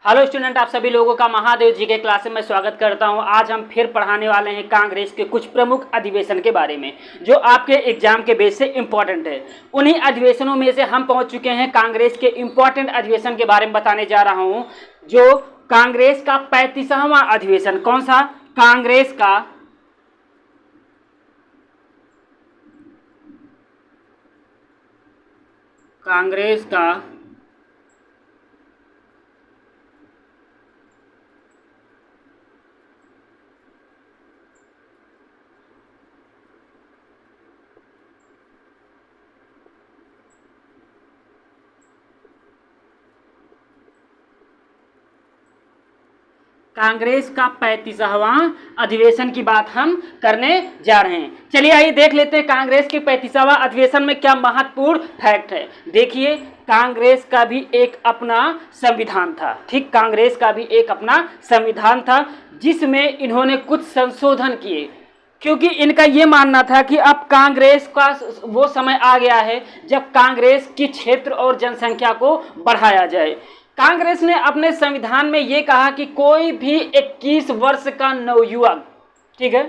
Hello student, आप सभी लोगों का महादेव जी के क्लास में मैं स्वागत करता हूं। आज हम फिर पढ़ाने वाले हैं कांग्रेस के कुछ प्रमुख अधिवेशन के बारे में जो आपके एग्जाम के बेस से इम्पोर्टेंट है। उन्हीं अधिवेशनों में से हम पहुंच चुके हैं। कांग्रेस के इम्पोर्टेंट अधिवेशन के बारे में बताने जा रहा हूं। जो कांग्रेस का 35वां अधिवेशन, कौन सा? कांग्रेस का कांग्रेस का कांग्रेस का 35वां अधिवेशन की बात हम करने जा रहे हैं। चलिए आइए देख लेते हैं कांग्रेस के 35वां अधिवेशन में क्या महत्वपूर्ण फैक्ट है। देखिए, कांग्रेस का भी एक अपना संविधान था। ठीक, कांग्रेस का भी एक अपना संविधान था जिसमें इन्होंने कुछ संशोधन किए, क्योंकि इनका ये मानना था कि अब कांग्रेस का वो समय आ गया है जब कांग्रेस की क्षेत्र और जनसंख्या को बढ़ाया जाए। कांग्रेस ने अपने संविधान में ये कहा कि कोई भी 21 वर्ष का नवयुवक, ठीक है,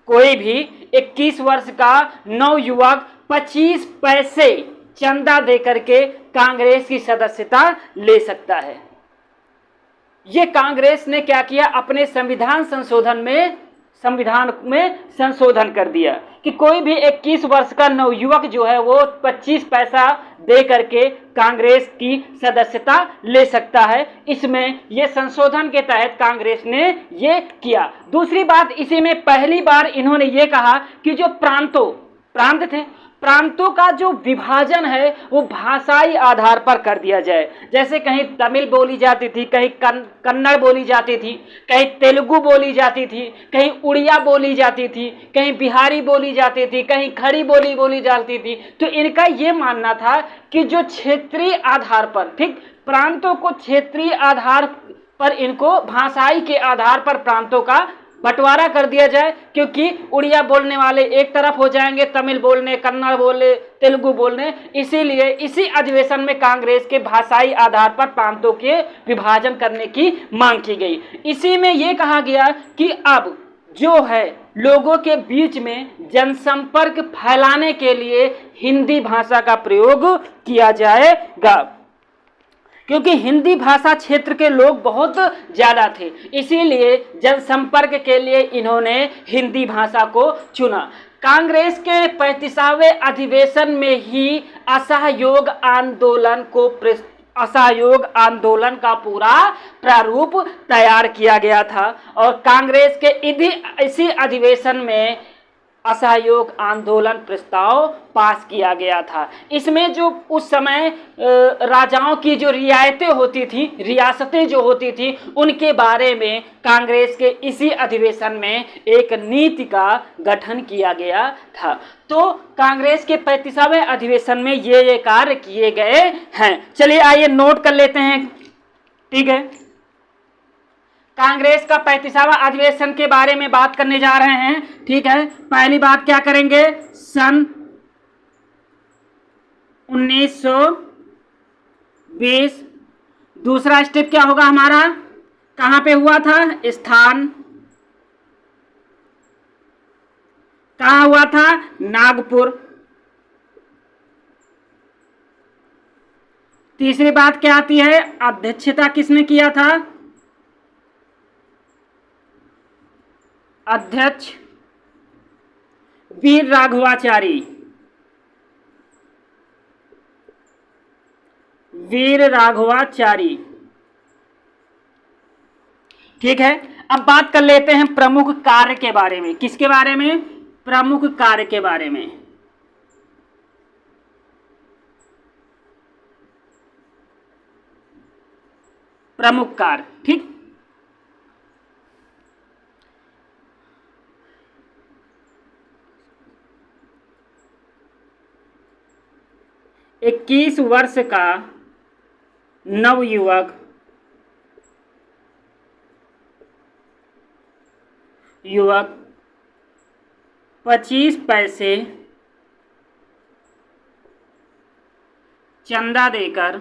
कोई भी 21 वर्ष का नवयुवक 25 पैसे चंदा देकर के कांग्रेस की सदस्यता ले सकता है। ये कांग्रेस ने क्या किया, अपने संविधान में संशोधन कर दिया कि कोई भी 21 वर्ष का नवयुवक जो है वो 25 पैसा दे करके कांग्रेस की सदस्यता ले सकता है। इसमें ये संशोधन के तहत कांग्रेस ने ये किया। दूसरी बात, इसी में पहली बार इन्होंने ये कहा कि जो प्रांत थे, प्रांतों का जो विभाजन है वो भाषाई आधार पर कर दिया जाए। जैसे कहीं तमिल बोली जाती थी, कहीं कन्नड़ बोली जाती थी, कहीं तेलुगु बोली जाती थी, कहीं उड़िया बोली जाती थी, कहीं बिहारी बोली जाती थी, कहीं खड़ी बोली जाती थी। तो इनका ये मानना था कि जो क्षेत्रीय आधार पर, ठीक, प्रांतों को क्षेत्रीय आधार पर, इनको भाषाई के आधार पर प्रांतों का बंटवारा कर दिया जाए, क्योंकि उड़िया बोलने वाले एक तरफ हो जाएंगे, तमिल बोलने, कन्नड़ बोलने, तेलुगु बोलने। इसीलिए इसी अधिवेशन में कांग्रेस के भाषाई आधार पर प्रांतों के विभाजन करने की मांग की गई। इसी में यह कहा गया कि अब जो है लोगों के बीच में जनसंपर्क फैलाने के लिए हिंदी भाषा का प्रयोग किया जाएगा, क्योंकि हिंदी भाषा क्षेत्र के लोग बहुत ज़्यादा थे। इसीलिए जनसंपर्क के लिए इन्होंने हिंदी भाषा को चुना। कांग्रेस के 35वें अधिवेशन में ही असहयोग आंदोलन का पूरा प्रारूप तैयार किया गया था और कांग्रेस के इसी अधिवेशन में असहयोग आंदोलन प्रस्ताव पास किया गया था। इसमें जो उस समय राजाओं की जो रियासतें जो होती थी उनके बारे में कांग्रेस के इसी अधिवेशन में एक नीति का गठन किया गया था। तो कांग्रेस के 35वें अधिवेशन में ये कार्य किए गए हैं। चलिए आइए नोट कर लेते हैं। ठीक है, कांग्रेस का 35वां अधिवेशन के बारे में बात करने जा रहे हैं। ठीक है, पहली बात क्या करेंगे, सन 1920। दूसरा स्टेप क्या होगा हमारा, कहां पे हुआ था, स्थान कहां हुआ था, नागपुर। तीसरी बात क्या आती है, अध्यक्षता किसने किया था, अध्यक्ष वीर राघवाचारी। ठीक है, अब बात कर लेते हैं प्रमुख कार्य के बारे में। किसके बारे में, प्रमुख कार्य के बारे में। प्रमुख कार्य, ठीक, इक्कीस वर्ष का नवयुवक 25 पैसे चंदा देकर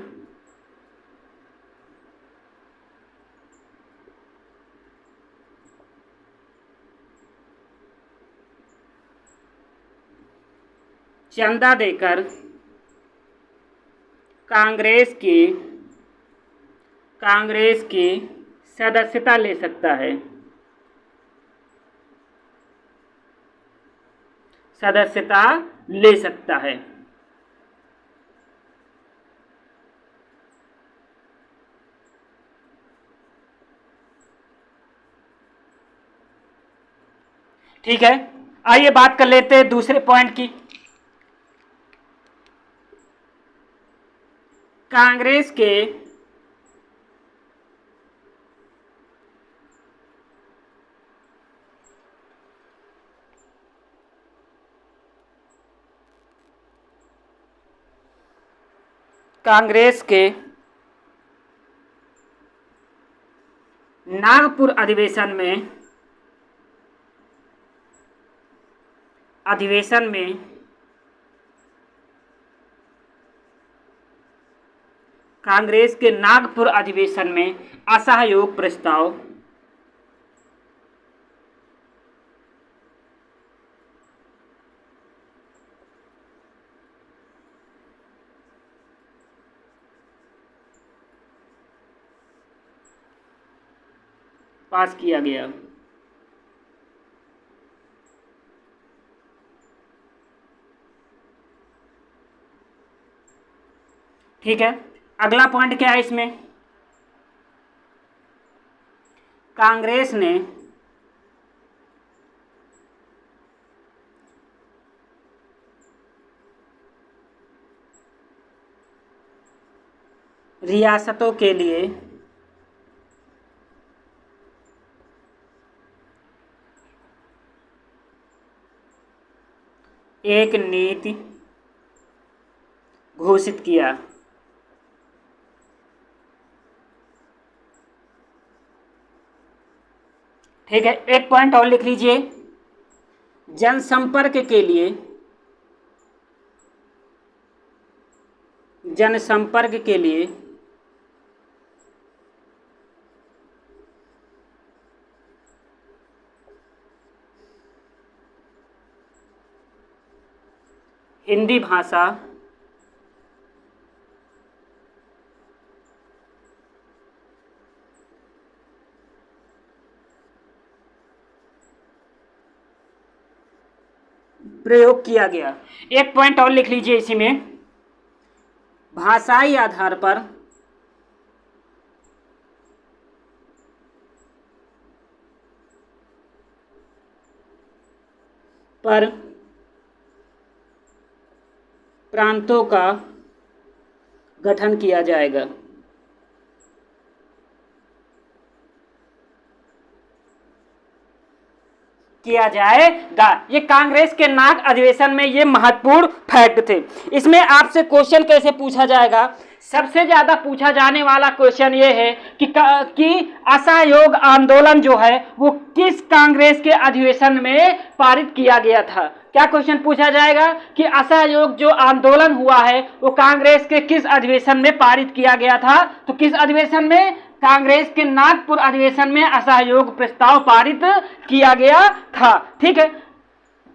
चंदा देकर कांग्रेस की सदस्यता ले सकता है, सदस्यता ले सकता है। ठीक है, आइए बात कर लेते हैं दूसरे पॉइंट की। कांग्रेस के नागपुर अधिवेशन में कांग्रेस के नागपुर अधिवेशन में असहयोग प्रस्ताव पास किया गया। ठीक है, अगला पॉइंट क्या है इसमें? कांग्रेस ने रियासतों के लिए एक नीति घोषित किया। ठीक है, एक पॉइंट और लिख लीजिए। जनसंपर्क के लिए हिंदी भाषा प्रयोग किया गया। एक पॉइंट और लिख लीजिए इसी में, भाषाई आधार पर प्रांतों का गठन किया जाएगा। ये कांग्रेस के नाग अधिवेशन में ये महत्वपूर्ण फैक्ट थे। इसमें आपसे क्वेश्चन कैसे पूछा जाएगा? सबसे ज्यादा पूछा जाने वाला क्वेश्चन ये है कि असहयोग आंदोलन जो है वो किस कांग्रेस के अधिवेशन में पारित किया गया था। क्या क्वेश्चन पूछा जाएगा कि असहयोग जो आंदोलन हुआ है वो कांग्रेस के किस अधिवेशन में पारित किया गया था? तो किस अधिवेशन में? कांग्रेस के नागपुर अधिवेशन में असहयोग प्रस्ताव पारित किया गया था। ठीक है,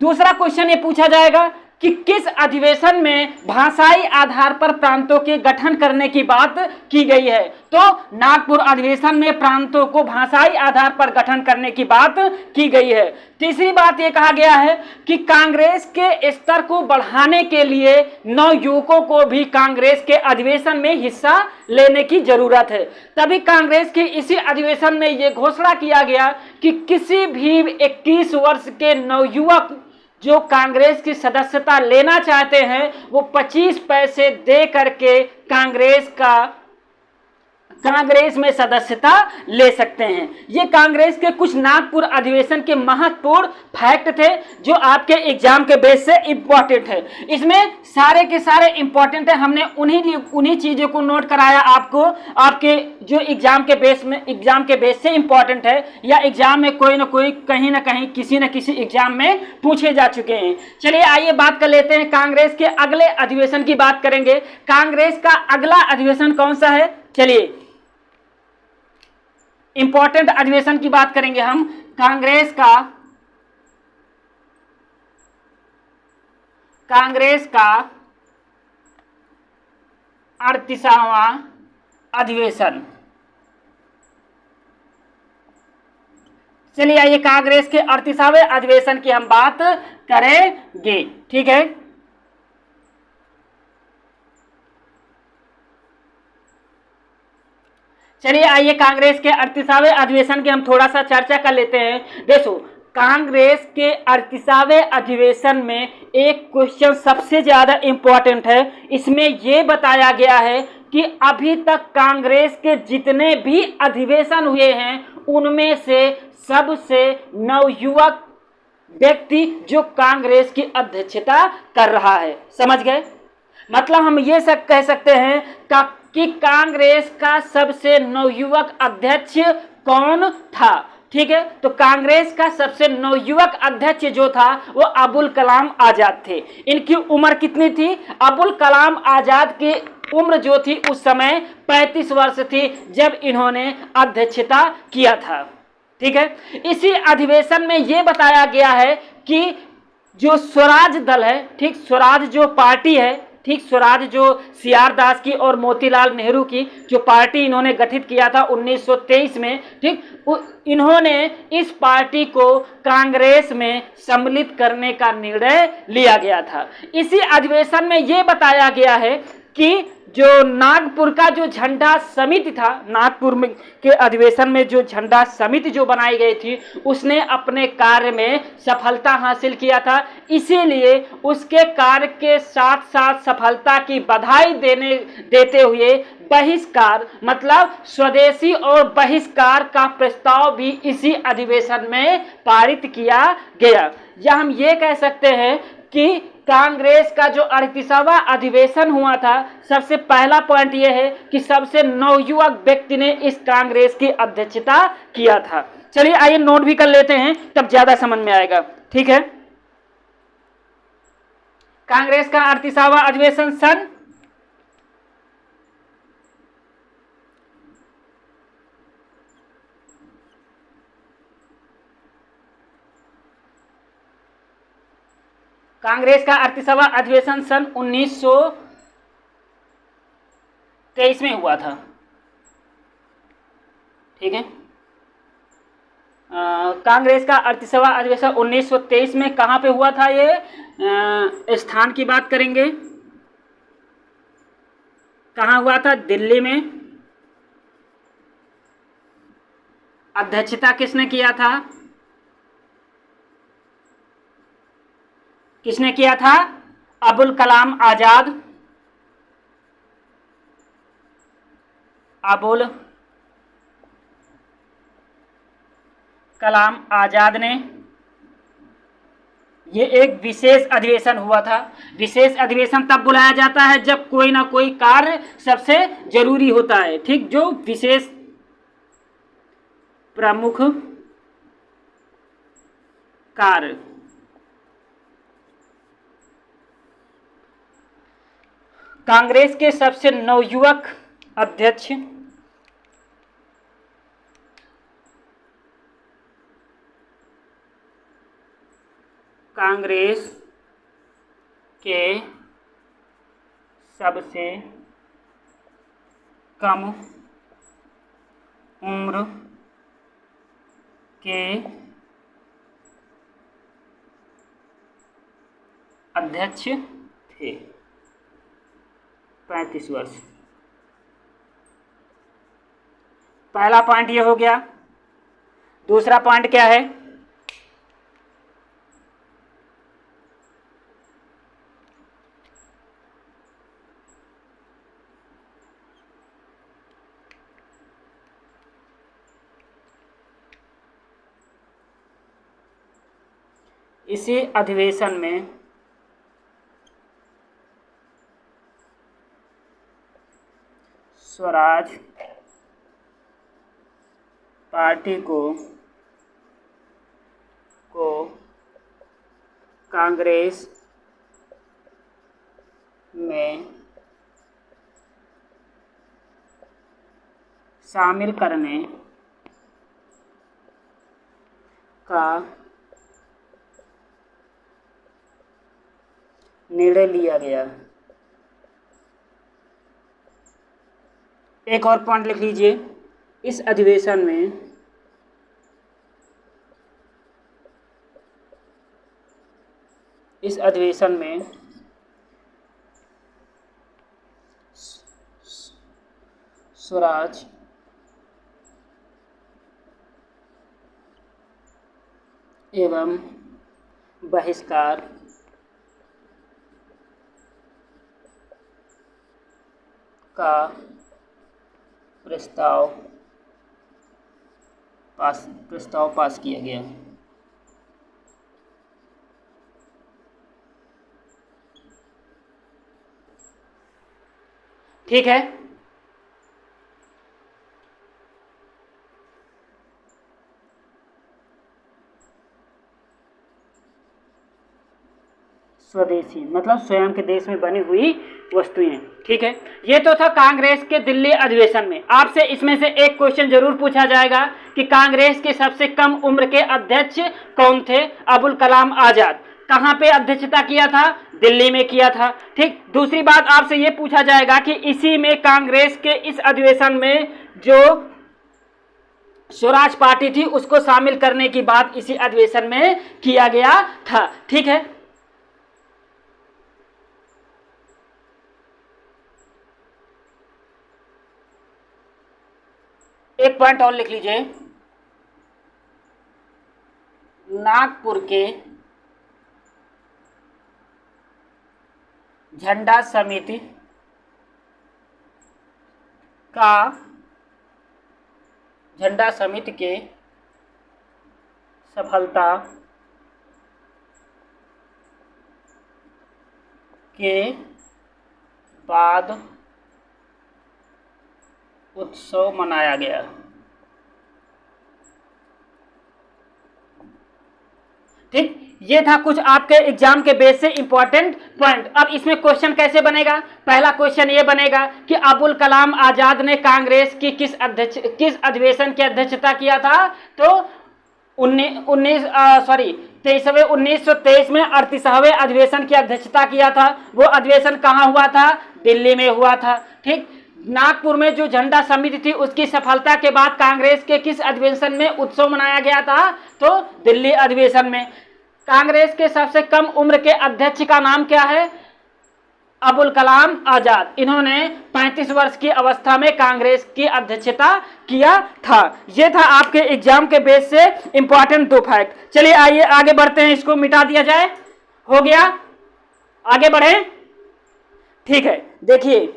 दूसरा क्वेश्चन ये पूछा जाएगा कि किस अधिवेशन में भाषाई आधार पर प्रांतों के गठन करने की बात की गई है? तो नागपुर अधिवेशन में प्रांतों को भाषाई आधार पर गठन करने की बात की गई है। तीसरी बात यह कहा गया है कि कांग्रेस के स्तर को बढ़ाने के लिए नवयुवकों को भी कांग्रेस के अधिवेशन में हिस्सा लेने की जरूरत है। तभी कांग्रेस के इसी अधिवेशन में यह घोषणा किया गया कि किसी भी 21 वर्ष के नवयुवक जो कांग्रेस की सदस्यता लेना चाहते हैं वो 25 पैसे दे करके कांग्रेस में सदस्यता ले सकते हैं। ये कांग्रेस के कुछ नागपुर अधिवेशन के महत्वपूर्ण फैक्ट थे जो आपके एग्जाम के बेस से इंपॉर्टेंट है। इसमें सारे के सारे इंपॉर्टेंट है, हमने उन्हीं चीजों को नोट कराया आपको, आपके जो एग्जाम के बेस से इंपॉर्टेंट है या एग्जाम में कोई ना कोई कहीं ना कहीं किसी न किसी एग्जाम में पूछे जा चुके हैं। चलिए आइए बात कर लेते हैं कांग्रेस के अगले अधिवेशन की बात करेंगे। कांग्रेस का अगला अधिवेशन कौन सा है? चलिए इंपॉर्टेंट अधिवेशन की बात करेंगे हम। कांग्रेस का 38वां अधिवेशन। चलिए आइए कांग्रेस के 38वें अधिवेशन की हम बात करेंगे। ठीक है, चलिए आइए कांग्रेस के 38वें अधिवेशन की हम थोड़ा सा चर्चा कर लेते हैं। देखो, कांग्रेस के 38वें अधिवेशन में एक क्वेश्चन सबसे ज्यादा इंपॉर्टेंट है। इसमें यह बताया गया है कि अभी तक कांग्रेस के जितने भी अधिवेशन हुए हैं उनमें से सबसे नवयुवक व्यक्ति जो कांग्रेस की अध्यक्षता कर रहा है। समझ गए? मतलब हम ये सब कह सकते हैं कि कांग्रेस का सबसे नवयुवक अध्यक्ष कौन था। ठीक है, तो कांग्रेस का सबसे नवयुवक अध्यक्ष जो था वो अबुल कलाम आजाद थे। इनकी उम्र कितनी थी? अबुल कलाम आजाद की उम्र जो थी उस समय 35 वर्ष थी जब इन्होंने अध्यक्षता किया था। ठीक है, इसी अधिवेशन में यह बताया गया है कि जो स्वराज दल है, ठीक, स्वराज जो पार्टी है, ठीक, स्वराज जो सीआर दास की और मोतीलाल नेहरू की जो पार्टी इन्होंने गठित किया था 1923 में, ठीक, इन्होंने इस पार्टी को कांग्रेस में सम्मिलित करने का निर्णय लिया गया था। इसी अधिवेशन में यह बताया गया है कि जो नागपुर का जो झंडा समिति था, नागपुर में के अधिवेशन में जो झंडा समिति जो बनाई गई थी उसने अपने कार्य में सफलता हासिल किया था। इसीलिए उसके कार्य के साथ साथ सफलता की बधाई देते हुए बहिष्कार, मतलब स्वदेशी और बहिष्कार का प्रस्ताव भी इसी अधिवेशन में पारित किया गया। या हम ये कह सकते हैं कि कांग्रेस का जो 38वां अधिवेशन हुआ था, सबसे पहला पॉइंट यह है कि सबसे नवयुवक व्यक्ति ने इस कांग्रेस की अध्यक्षता किया था। चलिए आइए नोट भी कर लेते हैं, तब ज्यादा समझ में आएगा। ठीक है, कांग्रेस का 38वां अधिवेशन सन कांग्रेस का 38वां अधिवेशन सन 1923 में हुआ था। ठीक है, कांग्रेस का 38वां अधिवेशन 1923 में कहां पे हुआ था? ये स्थान की बात करेंगे, कहां हुआ था? दिल्ली में। अध्यक्षता किसने किया था? किसने किया था? अबुल कलाम आजाद। अबुल कलाम आजाद ने। ये एक विशेष अधिवेशन हुआ था। विशेष अधिवेशन तब बुलाया जाता है जब कोई ना कोई कार्य सबसे जरूरी होता है। ठीक, जो विशेष प्रमुख कार्य। कांग्रेस के सबसे नवयुवक अध्यक्ष कांग्रेस के सबसे कम उम्र के अध्यक्ष थे, 35 वर्ष। पहला पॉइंट ये हो गया। दूसरा पॉइंट क्या है? इसी अधिवेशन में स्वराज पार्टी को कांग्रेस में शामिल करने का निर्णय लिया गया। एक और पॉइंट लिख लीजिए, इस अधिवेशन में स्वराज एवं बहिष्कार का प्रस्ताव पास किया गया। ठीक है, स्वदेशी मतलब स्वयं के देश में बनी हुई वस्तुएं। ठीक है, ये तो था कांग्रेस के दिल्ली अधिवेशन में। आपसे इसमें से एक क्वेश्चन जरूर पूछा जाएगा कि कांग्रेस के सबसे कम उम्र के अध्यक्ष कौन थे? अबुल कलाम आजाद। कहाँ पे अध्यक्षता किया था? दिल्ली में किया था। ठीक, दूसरी बात आपसे ये पूछा जाएगा कि इसी में कांग्रेस के इस अधिवेशन में जो स्वराज पार्टी थी उसको शामिल करने की बात इसी अधिवेशन में किया गया था। ठीक है, एक पॉइंट और लिख लीजिए, नागपुर के झंडा समिति के सफलता के बाद उत्सव मनाया गया। ठीक, ये था कुछ आपके एग्जाम के बेस से इंपॉर्टेंट पॉइंट। अब इसमें क्वेश्चन कैसे बनेगा? पहला क्वेश्चन ये बनेगा कि अबुल कलाम आजाद ने कांग्रेस की किस अधिवेशन की अध्यक्षता किया था? तो 1923 में 38वें अधिवेशन की अध्यक्षता किया था। वो अधिवेशन कहाँ हुआ था? दिल्ली में हुआ था। ठीक, नागपुर में जो झंडा समिति थी उसकी सफलता के बाद कांग्रेस के किस अधिवेशन में उत्सव मनाया गया था? तो दिल्ली अधिवेशन में। कांग्रेस के सबसे कम उम्र के अध्यक्ष का नाम क्या है? अबुल कलाम आजाद। इन्होंने 35 वर्ष की अवस्था में कांग्रेस की अध्यक्षता किया था। यह था आपके एग्जाम के बेस से इंपॉर्टेंट 2 फैक्ट। चलिए आइए आगे बढ़ते हैं, इसको मिटा दिया जाए। हो गया, आगे बढ़े। ठीक है, देखिए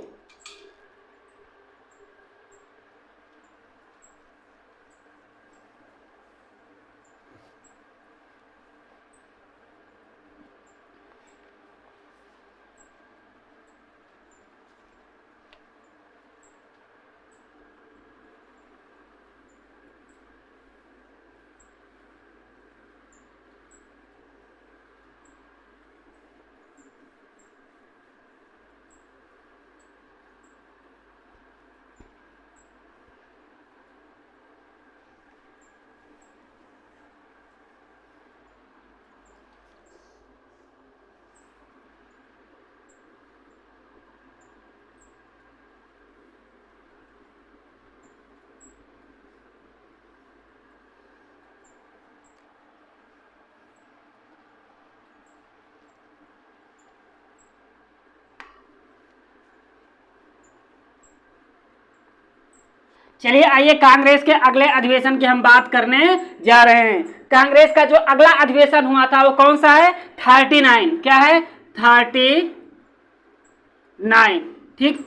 चलिए आइए कांग्रेस के अगले अधिवेशन की हम बात करने जा रहे हैं। कांग्रेस का जो अगला अधिवेशन हुआ था वो कौन सा है? 39। क्या है? 39। ठीक,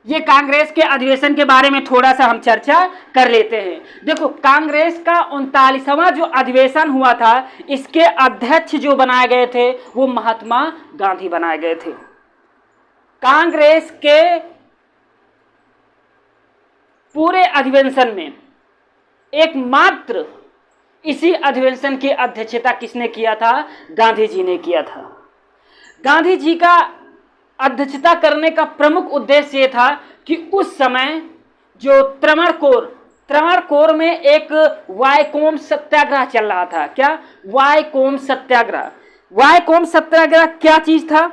ये कांग्रेस के अधिवेशन के बारे में थोड़ा सा हम चर्चा कर लेते हैं। देखो, कांग्रेस का 39वां जो अधिवेशन हुआ था, इसके अध्यक्ष जो बनाए गए थे वो महात्मा गांधी बनाए गए थे। कांग्रेस के पूरे अधिवेशन में एकमात्र इसी अधिवेशन की अध्यक्षता किसने किया था? गांधी जी ने किया था। गांधी जी का अध्यक्षता करने का प्रमुख उद्देश्य ये था कि उस समय जो त्रवणकोर में एक वायकोम सत्याग्रह चल रहा था। क्या? वायकोम सत्याग्रह। वायकोम सत्याग्रह क्या चीज था?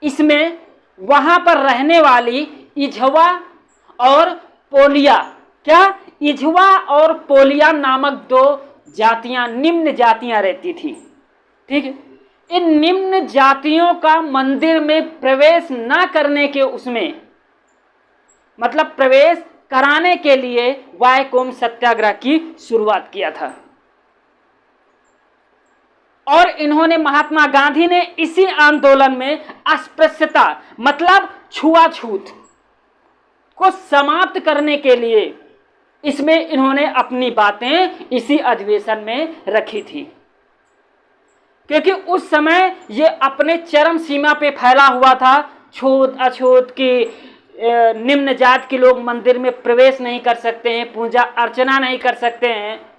इसमें वहां पर रहने वाली इझवा और पोलिया, क्या इझवा और पोलिया नामक दो जातियां, निम्न जातियां रहती थी। ठीक है, इन निम्न जातियों का मंदिर में प्रवेश ना करने के उसमें मतलब प्रवेश कराने के लिए वायकोम सत्याग्रह की शुरुआत किया था। और इन्होंने, महात्मा गांधी ने इसी आंदोलन में अस्पृश्यता मतलब छुआछूत को समाप्त करने के लिए इसमें इन्होंने अपनी बातें इसी अधिवेशन में रखी थी, क्योंकि उस समय ये अपने चरम सीमा पे फैला हुआ था। छूत अछूत की निम्न जात के लोग मंदिर में प्रवेश नहीं कर सकते हैं, पूजा अर्चना नहीं कर सकते हैं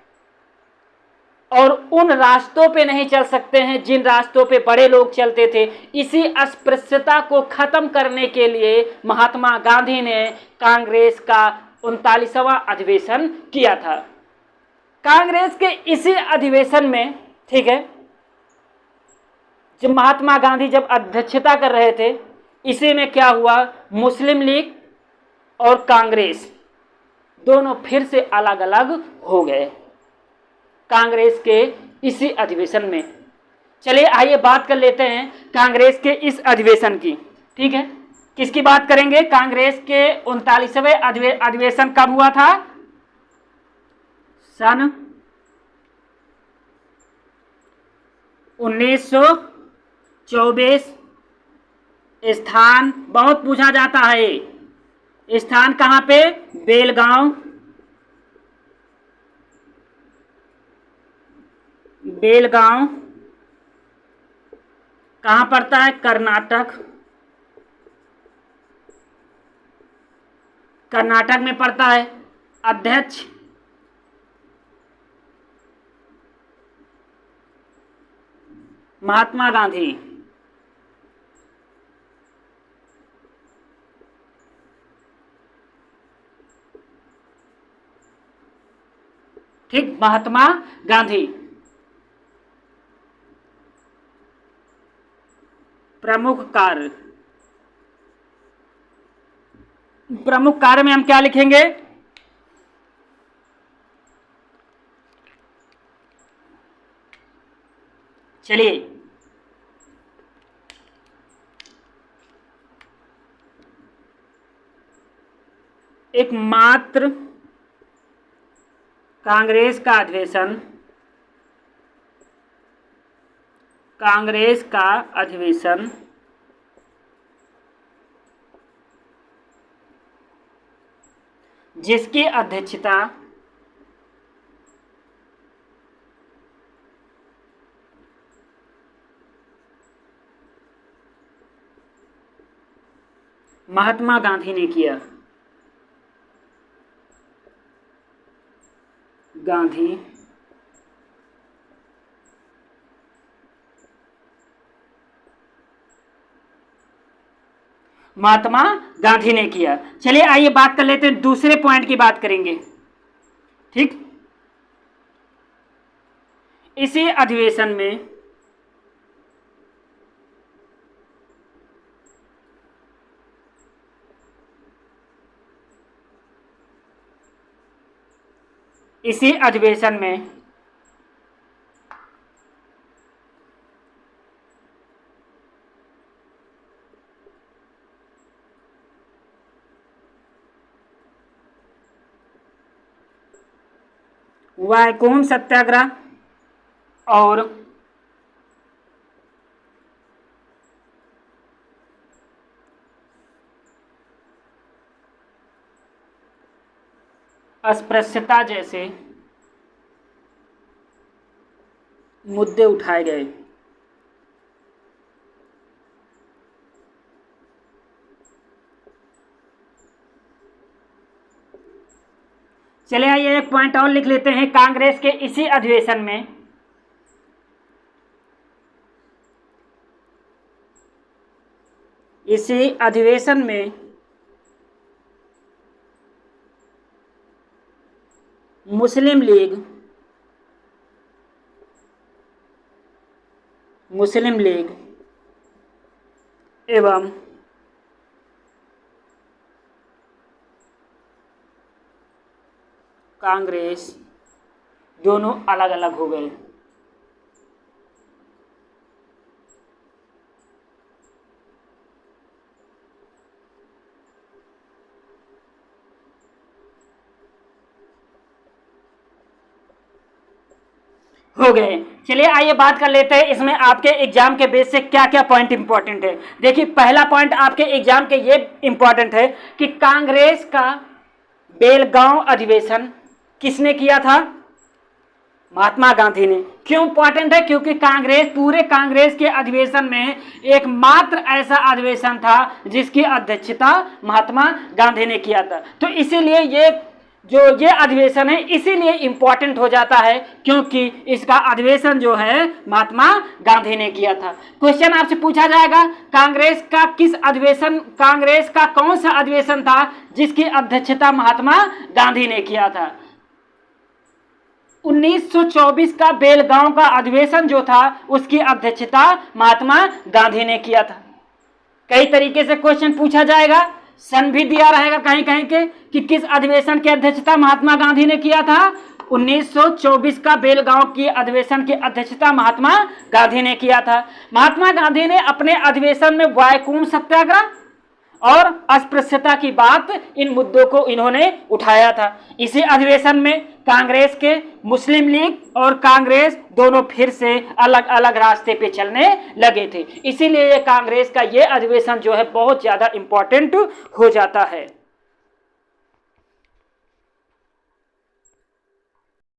और उन रास्तों पे नहीं चल सकते हैं जिन रास्तों पे बड़े लोग चलते थे। इसी अस्पृश्यता को खत्म करने के लिए महात्मा गांधी ने कांग्रेस का 39वां अधिवेशन किया था। कांग्रेस के इसी अधिवेशन में, ठीक है, जब महात्मा गांधी जब अध्यक्षता कर रहे थे, इसी में क्या हुआ, मुस्लिम लीग और कांग्रेस दोनों फिर से अलग अलग हो गए कांग्रेस के इसी अधिवेशन में। चलिए आइए बात कर लेते हैं कांग्रेस के इस अधिवेशन की। ठीक है, किसकी बात करेंगे, कांग्रेस के 39वें अधिवेशन कब हुआ था, सन 1924। स्थान बहुत पूछा जाता है, स्थान कहाँ पे, बेलगांव, बेलगांव कहाँ पड़ता है, कर्नाटक, कर्नाटक में पड़ता है। अध्यक्ष महात्मा गांधी। ठीक, महात्मा गांधी। प्रमुख कार्य, प्रमुख कार्य में हम क्या लिखेंगे, चलिए एकमात्र कांग्रेस का अधिवेशन, कांग्रेस का अधिवेशन जिसकी अध्यक्षता महात्मा गांधी ने किया, गांधी महात्मा गांधी ने किया। चलिए आइए बात कर लेते हैं, दूसरे पॉइंट की बात करेंगे। ठीक, इसी अधिवेशन में इसी अधिवेशन में वायकोम सत्याग्रह और अस्पृश्यता जैसे मुद्दे उठाए गए। चलिए आइए एक पॉइंट और लिख लेते हैं, कांग्रेस के इसी अधिवेशन में मुस्लिम लीग एवं कांग्रेस दोनों अलग अलग हो गए। हो गए। चलिए आइए बात कर लेते हैं इसमें आपके एग्जाम के बेस से क्या क्या पॉइंट इंपॉर्टेंट है। देखिए पहला पॉइंट आपके एग्जाम के ये इंपॉर्टेंट है कि कांग्रेस का बेलगांव अधिवेशन किसने किया था? महात्मा गांधी ने। क्यों इंपॉर्टेंट है? क्योंकि पूरे कांग्रेस के अधिवेशन में एकमात्र ऐसा अधिवेशन था जिसकी अध्यक्षता महात्मा गांधी ने किया था। तो इसीलिए ये अधिवेशन है इसीलिए इंपॉर्टेंट हो जाता है क्योंकि इसका अधिवेशन जो है महात्मा गांधी ने किया था। क्वेश्चन आपसे पूछा जाएगा कांग्रेस का कौन सा अधिवेशन था जिसकी अध्यक्षता महात्मा गांधी ने किया था? 1924 का बेलगांव का अधिवेशन जो था उसकी अध्यक्षता महात्मा गांधी ने किया था। कई तरीके से क्वेश्चन पूछा जाएगा, सन भी दिया रहेगा कहीं कहीं के कि किस अधिवेशन की अध्यक्षता महात्मा गांधी ने किया था। 1924 का बेलगांव की अधिवेशन की अध्यक्षता महात्मा गांधी ने किया था। महात्मा गांधी ने अपने अधिवेशन में वायकुंठ सत्याग्रह और अस्पृश्यता की बात, इन मुद्दों को इन्होंने उठाया था। इसी अधिवेशन में कांग्रेस के मुस्लिम लीग और कांग्रेस दोनों फिर से अलग अलग रास्ते पे चलने लगे थे। इसीलिए ये कांग्रेस का ये अधिवेशन जो है बहुत ज़्यादा इंपॉर्टेंट हो जाता है।